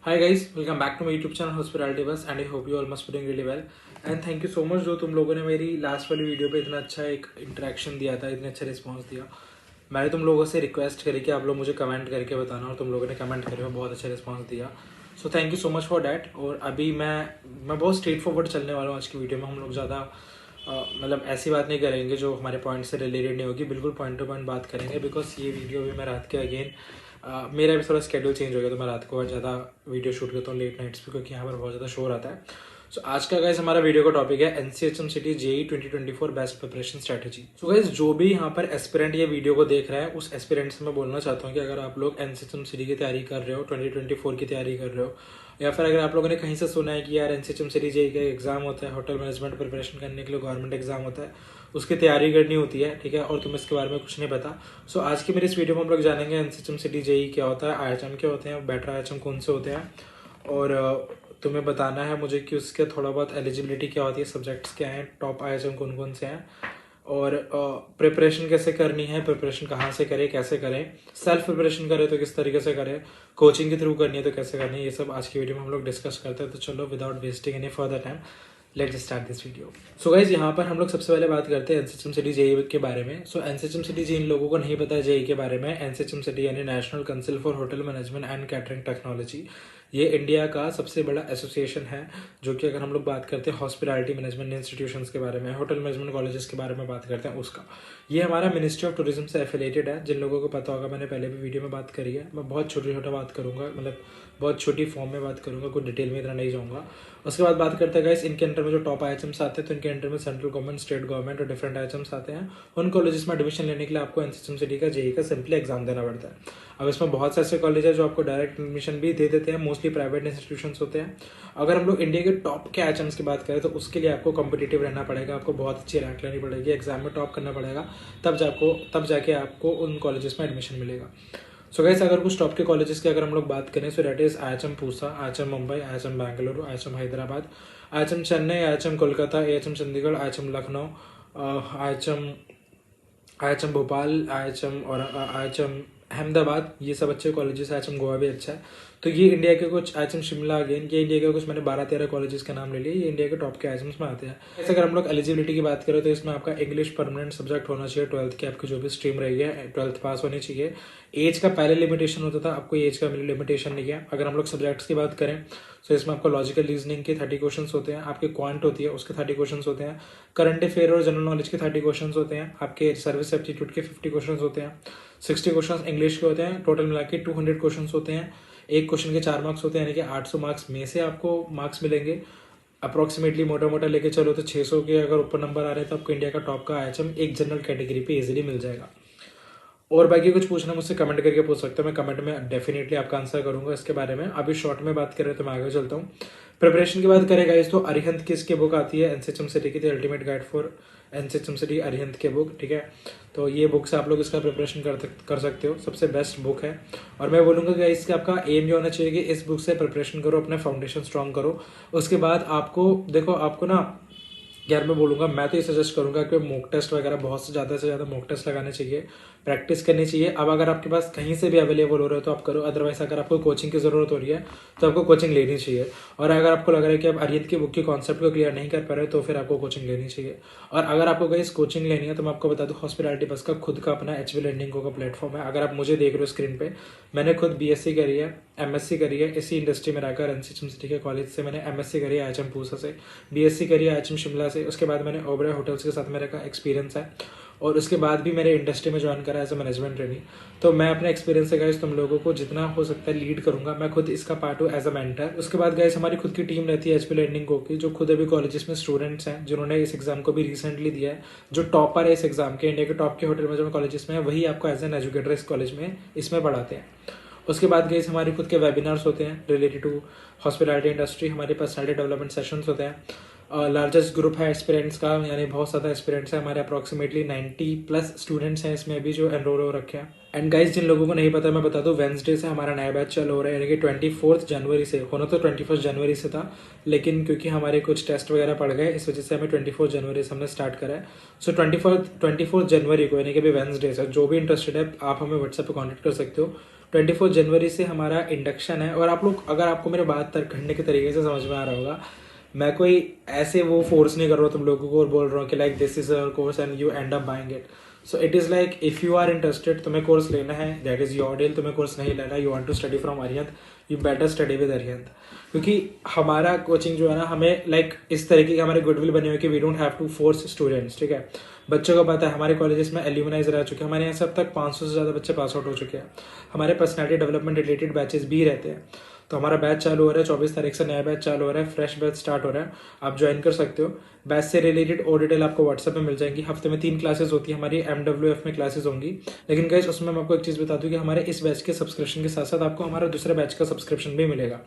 Hi guys, welcome back to my YouTube channel Hospitality Bus and I hope you all must be doing really well. And thank you so much जो तुम लोगों ने मेरी last वाली video पे इतना अच्छा एक इंटरेक्शन दिया था, इतने अच्छा रिस्पांस दिया। मैंने तुम लोगों से रिक्वेस्ट करी कि आप लोग मुझे कमेंट करके बताना और तुम लोगों ने कमेंट करके बहुत अच्छा रिस्पांस दिया। So thank you so much for that. और अभी मैं बहुत स्ट्रेट फॉरवर्ड चलने वाला हूँ आज की वीडियो में। हम लोग ज़्यादा मतलब ऐसी बात नहीं करेंगे जो हमारे पॉइंट से रिलेटेड नहीं होगी, बिल्कुल पॉइंट टू पॉइंट बात करेंगे। बिकॉज ये वीडियो भी मैं रात के अगेन मेरा भी थोड़ा स्केड्यूल चेंज हो गया, तो मैं रात को ज़्यादा वीडियो शूट करता हूँ लेट नाइट्स पे, क्योंकि यहाँ पर बहुत ज़्यादा शोर आता है। सो आज का गाइस हमारा वीडियो का टॉपिक है NCHM CT JEE 2024 best preparation strategy. So guys जो भी यहाँ पर एस्पिरेंट ये वीडियो को देख रहा है, उस एस्पिरेंट से मैं बोलना चाहता हूँ कि अगर आप लोग एनसीएचएम सिटी की तैयारी कर रहे हो, 2024 की तैयारी कर रहे हो, या फिर अगर आप लोगों ने कहीं से सुना है कि यार एनसीएचएम सिटी जेई का एग्जाम होता है, होटल मैनेजमेंट प्रिपरेशन करने के लिए गवर्नमेंट एग्जाम होता है, उसकी तैयारी करनी होती है, ठीक है, और तुम्हें इसके बारे में कुछ नहीं पता। सो आज की मेरी इस वीडियो में हम लोग जानेंगे एनसीएचएम सिटी जेई क्या होता है, आईएचएम क्या होते हैं, बेटर आईएचएम कौन से होते हैं, और तुम्हें बताना है मुझे कि उसके थोड़ा बहुत एलिजिबिलिटी क्या होती है, सब्जेक्ट्स क्या हैं, टॉप आईएचएम कौन कौन से हैं, और प्रिपरेशन कैसे करनी है, प्रिपरेशन कहाँ से करें, कैसे करें, सेल्फ प्रिपरेशन करें तो किस तरीके से करें, कोचिंग के थ्रू करनी है तो कैसे करनी है, ये सब आज की वीडियो में हम लोग डिस्कस करते हैं। तो चलो without wasting any further time let's start this video. So guys यहाँ पर हम लोग सबसे पहले बात करते हैं एनसीएचएम सिटी जेई के बारे में। सो एनसीएचएम सिटी जिन लोगों को नहीं पता है जेई के बारे में, एनसीएचएम सिटी यानी national council for hotel management and catering technology, ये इंडिया का सबसे बड़ा एसोसिएशन है, जो कि अगर हम लोग बात करते हैं हॉस्पिटैलिटी मैनेजमेंट इंस्टीट्यूशंस के बारे में, होटल मैनेजमेंट कॉलेजेस के बारे में बात करते हैं उसका, ये हमारा मिनिस्ट्री ऑफ टूरिज्म से एफिलेटेड है। जिन लोगों को पता होगा, मैंने पहले भी वीडियो में बात करी है। मैं बहुत छोटा छोटा बात करूंगा, मतलब बहुत छोटी फॉर्म में बात करूंगा, कोई डिटेल में इतना नहीं जाऊंगा। उसके बाद बात करते हैं गाइस इनके अंडर में जो टॉप आईएचएम्स आते हैं, तो इनके अंडर में सेंट्रल गवर्नमेंट, स्टेट गवर्नमेंट और डिफरेंट आईएचएम्स आते हैं। उन कॉलेजेस में एडमिशन लेने के लिए आपको एनसीएचएम सिटी का जेई का सिंपली एग्जाम देना पड़ता है। अब इसमें बहुत से ऐसे कॉलेज है जो आपको डायरेक्ट एडमिशन भी दे देते हैं, मोस्टली प्राइवेट इंस्टीट्यूशंस होते हैं। अगर हम लोग इंडिया के टॉप के आईएचएम्स की बात करें तो उसके लिए आपको कॉम्पिटिटिव रहना पड़ेगा, आपको बहुत अच्छी रैंक लेनी पड़ेगी, एग्जाम में टॉप करना पड़ेगा, तब जाके आपको उन कॉलेजेस में एडमिशन मिलेगा। सो गाइस अगर कुछ टॉप के कॉलेजेस की अगर हम लोग बात करें, so that is IHM Pusa, IHM Mumbai, IHM Bengaluru, IHM Hyderabad, IHM Chennai, IHM Kolkata, IHM Chandigarh, IHM Lucknow, IHM IHM Bhopal, IHM और आईएचएम अहमदाबाद, ये सब अच्छे कॉलेजेस। आईएचएम गोवा भी अच्छा है। तो ये इंडिया के कुछ, आईएचएम शिमला अगेन, ये इंडिया के कुछ, मैंने 12-13 कॉलेजेस के नाम ले लिए, ये इंडिया के टॉप के आईएचएम्स में आते हैं। ऐसे अगर हम लोग एलिजिबिलिटी की बात करें तो इसमें आपका इंग्लिश परमानेंट सब्जेक्ट होना चाहिए, 12th की आपकी जो भी स्ट्रीम रही है 12th पास होनी चाहिए। एज का पहले लिमिटेशन होता था, आपको एज का लिमिटेशन नहीं है। अगर हम लोग सब्जेक्ट्स की बात करें तो इसमें आपको लॉजिकल रीजनिंग के 30 क्वेश्चंस होते हैं, आपके क्वांट होती है उसके 30 क्वेश्चंस होते हैं, करंट अफेयर और जनरल नॉलेज के 30 क्वेश्चंस होते हैं, आपके सर्विस एप्टीट्यूड के 50 क्वेश्चंस होते हैं, 60 क्वेश्चंस इंग्लिश के होते हैं, टोटल मिला के 200 क्वेश्चंस होते हैं। एक क्वेश्चन के 4 मार्क्स होते हैं, यानी कि 800 मार्क्स में से आपको मार्क्स मिलेंगे। अप्रोक्सीमेटली मोटा मोटा लेके चलो तो 600 के अगर ऊपर नंबर आ रहे हैं तो आपको इंडिया का टॉप का आईएचएम एक जनरल कैटेगरी पे इजीली मिल जाएगा। और बाकी कुछ पूछना मुझसे कमेंट करके पूछ सकते हो, मैं कमेंट में डेफिनेटली आपका आंसर करूंगा इसके बारे में। अभी शॉर्ट में बात करें तो मैं आगे चलता हूँ। प्रिपरेशन की बात करेगा इस तो अरिहंत की इसकी बुक आती है एनसीएचएम सिटी की, ultimate guide for NCHM city, Arihant की बुक, ठीक है। तो ये बुक से आप लोग इसका प्रिपरेशन कर सकते हो, सबसे बेस्ट बुक है। और मैं बोलूंगा कि इसका आपका एम ये होना चाहिए कि इस बुक से प्रिपरेशन करो, अपने फाउंडेशन स्ट्रॉन्ग करो। उसके बाद आपको देखो, आपको ना यार मैं बोलूंगा, मैं तो ये सजेस्ट करूंगा कि मॉक टेस्ट वगैरह बहुत से ज़्यादा मॉक टेस्ट लगाने चाहिए, प्रैक्टिस करनी चाहिए। अब अगर आपके पास कहीं से भी अवेलेबल हो रहा है तो आप करो, अदरवाइज अगर आपको कोचिंग की ज़रूरत हो रही है तो आपको कोचिंग लेनी चाहिए। और अगर आपको लग रहा है कि आप अरिहंत की बुक के कॉन्सेप्ट को क्लियर नहीं कर पा रहे तो फिर आपको कोचिंग लेनी चाहिए। और अगर आपको कहीं कोचिंग लेनी है तो मैं आपको बता दूं, हॉस्पिटैलिटी बस का खुद का अपना एचवी लर्निंग का प्लेटफॉर्म है। अगर आप मुझे देख रहे हो स्क्रीन पे, मैंने खुद बीएससी करी है, एमएससी करी है इसी इंडस्ट्री में रहकर, एनसीएचएम सिटी के कॉलेज से मैंने एमएससी करी है, आईएचएम पूसा से, बीएससी करी है आईएचएम शिमला से, उसके बाद मैंने ओबराय होटल्स के साथ मेरे का एक्सपीरियंस है, और उसके बाद भी मेरे इंडस्ट्री में ज्वाइन करा एज अ मैनेजमेंट ट्रेनिंग। तो मैं अपने एक्सपीरियंस से गाइस तुम लोगों को जितना हो सकता है लीड करूंगा, मैं खुद इसका पार्ट हूँ एज अ मेंटर। उसके बाद गाइस हमारी खुद की टीम रहती है एचपी लर्निंग को की, जो खुद अभी कॉलेजेस में स्टूडेंट्स हैं जिन्होंने इस एग्जाम को भी रिसेंटली दिया है, जो टॉपर है इस एग्जाम के, इंडिया के टॉप के होटल मैनेजमेंट कॉलेजेस में है, वही आपको एज एन एजुकेटर इस कॉलेज में इसमें पढ़ाते हैं। उसके बाद गाइस हमारे खुद के वेबिनार्स होते हैं रिलेटेड टू हॉस्पिटैलिटी इंडस्ट्री, हमारे पास पर्सनालिटी डेवलपमेंट सेशंस होते हैं। लार्जेस्ट ग्रुप है एस्पिरेंट्स का, यानी बहुत ज़्यादा एस्पिरेंट्स है हमारे, अप्रॉक्सीमेटली 90+ स्टूडेंट्स हैं इसमें अभी जो एनरोल हो रखे हैं। एंड गाइस जिन लोगों को नहीं पता मैं बता दूं, वेंसडे से हमारा नया बैच चालू हो रहा है, यानी कि 24 जनवरी से, होना तो 21 जनवरी से था, लेकिन क्योंकि हमारे कुछ टेस्ट वगैरह पड़ गए इस वजह से हमें 24 जनवरी से हमने स्टार्ट करा है। सो 24 जनवरी को, यानी कि अभी वेंसडे से, जो भी इंटरेस्टेड है आप हमें व्हाट्सएप पे कॉन्टैक्ट कर सकते हो। 24 जनवरी से हमारा इंडक्शन है। और आप लोग, अगर आपको मेरे बात तर्क करने के तरीके से समझ में आ रहा होगा, मैं कोई ऐसे वो फोर्स नहीं कर रहा हूँ तुम लोगों को और बोल रहा हूँ कि like this is our course and you end up buying it. So it is like if you are interested, तुम्हें कोर्स लेना है, दैट इज़ योर डील। तुम्हें कोर्स नहीं लेना, you want to study from Arihant, you better study with Arihant. क्योंकि हमारा coaching जो है ना, हमें लाइक इस तरीके के हमारे गुडविल बने हुए कि we don't have to force students, ठीक है। बच्चों को पता है हमारे कॉलेजेस में एल्यूमनाइज रह चुके हैं, हमारे यहाँ से अब तक 500 से ज़्यादा बच्चे पास आउट हो चुके हैं। हमारे पर्सनैलिटी डेवलपमेंट रिलेटेड बैचेस भी रहते हैं। तो हमारा बैच चालू हो रहा है 24 तारीख से, नया बैच चालू हो रहा है, फ्रेश बैच स्टार्ट हो रहा है, आप ज्वाइन कर सकते हो। बैच से रिलेटेड और डिटेल आपको व्हाट्सएप में मिल जाएंगी। हफ्ते में 3 क्लासेस होती है हमारी, MWF में क्लासेस होंगी। लेकिन गाइस उसमें मैं आपको एक चीज़ बता दूं कि हमारे इस बैच के सब्सक्रिप्शन के साथ साथ आपको हमारा दूसरे बैच का सब्सक्रिप्शन भी मिलेगा।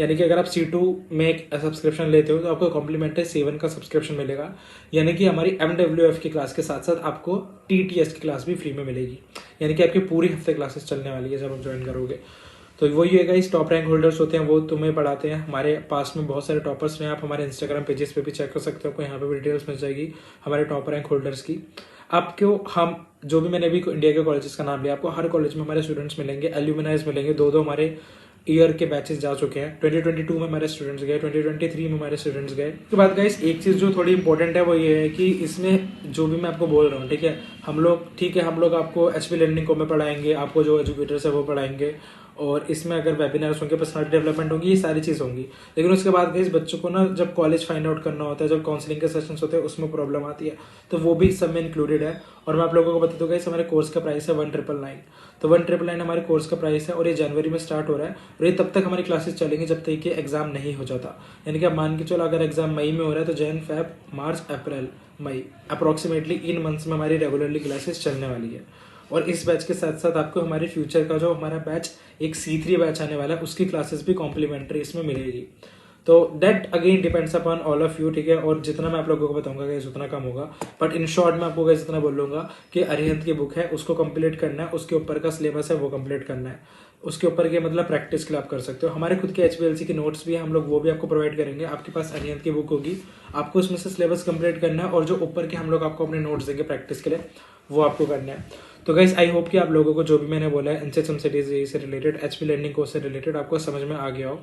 यानी कि अगर आप C2 में एक सब्सक्रिप्शन लेते हो तो आपको कॉम्प्लीमेंट्री C1 का सब्सक्रिप्शन मिलेगा। यानी कि हमारी MWF की क्लास के साथ साथ आपको TTS की क्लास भी फ्री में मिलेगी। यानी कि आपकी पूरी हफ्ते क्लासेस चलने वाली है जब आप ज्वाइन करोगे। तो वही है गाइस, टॉप रैंक होल्डर्स होते हैं वो तुम्हें पढ़ाते हैं। हमारे पास में बहुत सारे टॉपर्स हैं, आप हमारे इंस्टाग्राम पेजेस पे भी चेक कर सकते हो, आपको यहाँ पे भी डिटेल्स मिल जाएगी हमारे टॉप रैंक होल्डर्स की। आपको हम जो भी, मैंने अभी इंडिया के कॉलेजेस का नाम लिया, आपको हर कॉलेज में हमारे स्टूडेंट्स मिलेंगे, एल्यूमिनाइज मिलेंगे। 2 हमारे ईयर के बैचेस जा चुके हैं। 2022 में हमारे स्टूडेंट्स गए, 2023 में हमारे स्टूडेंट्स गए। उसके बाद गाइस एक चीज़ जो थोड़ी इंपॉर्टेंट है वो ये है कि इसमें जो भी मैं आपको बोल रहा हूँ, ठीक है, हम लोग आपको HP लर्निंग को में पढ़ाएंगे, आपको जो एजुकेटर्स है वो पढ़ाएंगे, और इसमें अगर वेबिनार्स होंगे, पर्सनालिटी डेवलपमेंट होंगी, ये सारी चीज़ होंगी। लेकिन उसके बाद गाइस बच्चों को ना जब कॉलेज फाइंड आउट करना होता है, जब काउंसलिंग के सेशंस होते हैं, उसमें प्रॉब्लम आती है, तो वो भी सब में इंक्लूडेड है। और मैं आप लोगों को बता दूँ गाइस, हमारे कोर्स का प्राइस है 1999। तो 1999 हमारे कोर्स का प्राइस है, और ये जनवरी में स्टार्ट हो रहा है, और ये तब तक हमारी क्लासेस चलेंगी जब तक कि एग्जाम नहीं हो जाता। यानी कि आप मान के चलो, अगर एग्जाम मई में हो रहा है तो Jan, Feb, March, April, May, approximately in months में हमारी रेगुलरली क्लासेस चलने वाली है। और इस बैच के साथ साथ आपको हमारे फ्यूचर का जो हमारा बैच एक C3 बैच आने वाला है, उसकी क्लासेस भी कॉम्प्लीमेंट्री इसमें मिलेगी। तो that again depends upon all of you, ठीक है। और जितना मैं आप लोगों को बताऊंगा गाइस उतना कम होगा, बट इन शॉर्ट मैं आपको गाइस इतना बोलूंगा कि अरिहंत की बुक है, उसको कंप्लीट करना है, उसके ऊपर का सिलेबस है वो कंप्लीट करना है, उसके ऊपर के मतलब प्रैक्टिस के लिए आप कर सकते हो। हमारे खुद के HPLC के नोट्स भी हम लोग वो भी आपको प्रोवाइड करेंगे। आपके पास अरिहंत की बुक होगी, आपको उसमें से सिलेबस कंप्लीट करना है, और जो ऊपर के हम लोग आपको अपने नोट्स देंगे प्रैक्टिस के लिए, वो आपको करना है। तो गाइस आई होप कि आप लोगों को जो भी मैंने बोला है NCHM सिटीज से रिलेटेड, HP लर्निंग कोर्स से रिलेटेड, आपको समझ में आ गया हो।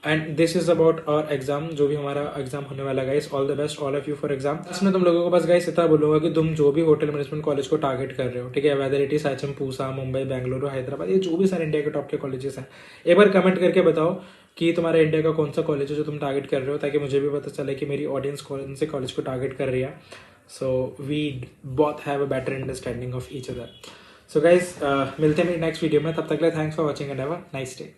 And this is about our exam, जो भी हमारा एग्जाम होने वाला है guys. All the best all of you for exam. इसमें तुम लोगों को बस गाइस इतना बोलूंगा कि तुम जो भी होटल मैनेजमेंट कॉलेज को टारगेट कर रहे हो, ठीक है, whether it is HM, Pusa, Mumbai, Bengaluru, Hyderabad, ये जो भी सारे इंडिया के टॉप के कॉलेजेस हैं, एक बार कमेंट करके बताओ कि तुम्हारे इंडिया का कौन सा कॉलेज है जो तुम टारगेट कर रहे हो, ताकि मुझे भी पता चले कि मेरी ऑडियंस कौन से कॉलेज को टारगेट कर रही है। So we both have a better understanding of each other. So guys मिलते हैं मेरी नेक्स्ट वीडियो में, तब तक के लिए thanks for watching and have a nice day.